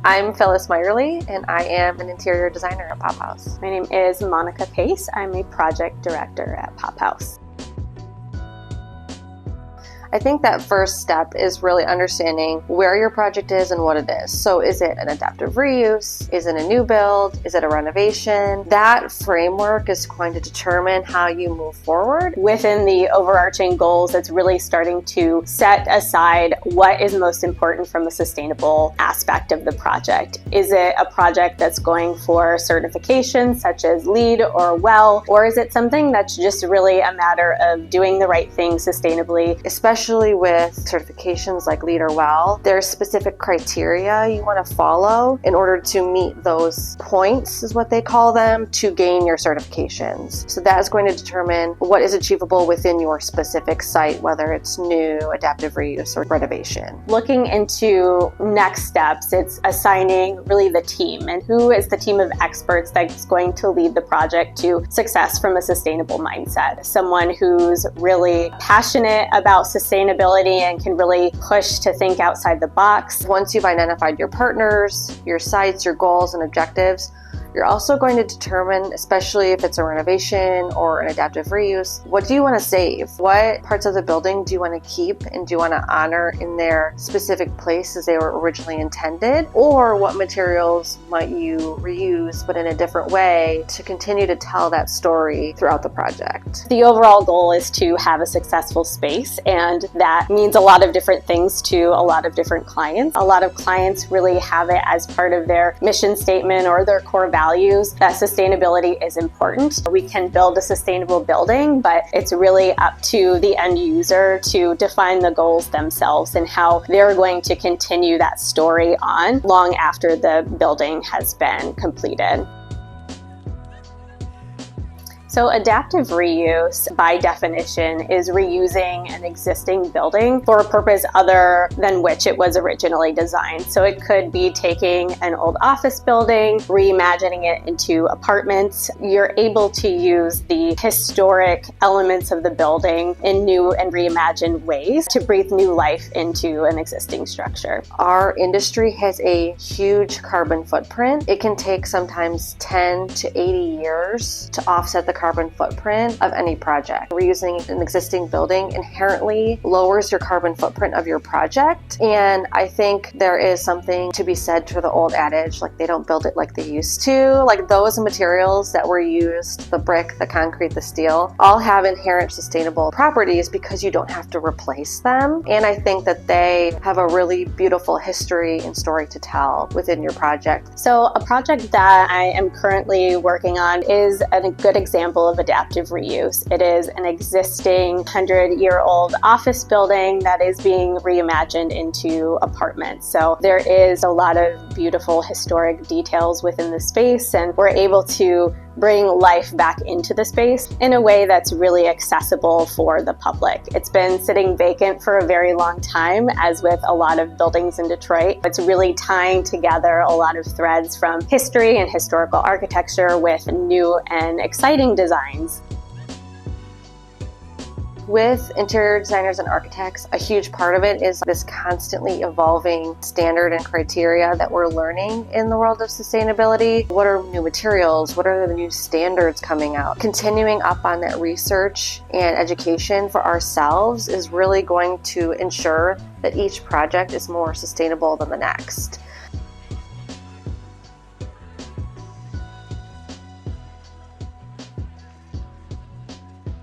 I'm Phyllis Meyerly, and I am an interior designer at Pophouse. My name is Monica Pace. I'm a project director at Pophouse. I think that first step is really understanding where your project is and what it is. So is it an adaptive reuse? Is it a new build? Is it a renovation? That framework is going to determine how you move forward. Within the overarching goals, it's really starting to set aside what is most important from a sustainable aspect of the project. Is it a project that's going for certifications such as LEED or WELL, or is it something that's just really a matter of doing the right thing sustainably? Especially with certifications like LEED or WELL, there's specific criteria you want to follow in order to meet those points, is what they call them, to gain your certifications. So that is going to determine what is achievable within your specific site, whether it's new, adaptive reuse, or renovation. Looking into next steps, it's assigning really the team and who is the team of experts that's going to lead the project to success from a sustainable mindset. Someone who's really passionate about sustainability and can really push to think outside the box. Once you've identified your partners, your sites, your goals and objectives, you're also going to determine, especially if it's a renovation or an adaptive reuse, what do you want to save? What parts of the building do you want to keep and do you want to honor in their specific place as they were originally intended? Or what materials might you reuse but in a different way to continue to tell that story throughout the project? The overall goal is to have a successful space, and that means a lot of different things to a lot of different clients. A lot of clients really have it as part of their mission statement or their core values that sustainability is important. We can build a sustainable building, but it's really up to the end user to define the goals themselves and how they're going to continue that story on long after the building has been completed. So adaptive reuse, by definition, is reusing an existing building for a purpose other than which it was originally designed. So it could be taking an old office building, reimagining it into apartments. You're able to use the historic elements of the building in new and reimagined ways to breathe new life into an existing structure. Our industry has a huge carbon footprint. It can take sometimes 10 to 80 years to offset the carbon footprint of any project. Reusing an existing building inherently lowers your carbon footprint of your project, and I think there is something to be said for the old adage, like they don't build it like they used to. Like those materials that were used, the brick, the concrete, the steel, all have inherent sustainable properties because you don't have to replace them, and I think that they have a really beautiful history and story to tell within your project. So a project that I am currently working on is a good example of adaptive reuse. It is an existing 100-year-old office building that is being reimagined into apartments. So there is a lot of beautiful historic details within the space, and we're able to bring life back into the space in a way that's really accessible for the public. It's been sitting vacant for a very long time, as with a lot of buildings in Detroit. It's really tying together a lot of threads from history and historical architecture with new and exciting designs. With interior designers and architects, a huge part of it is this constantly evolving standard and criteria that we're learning in the world of sustainability. What are new materials? What are the new standards coming out? Continuing up on that research and education for ourselves is really going to ensure that each project is more sustainable than the next.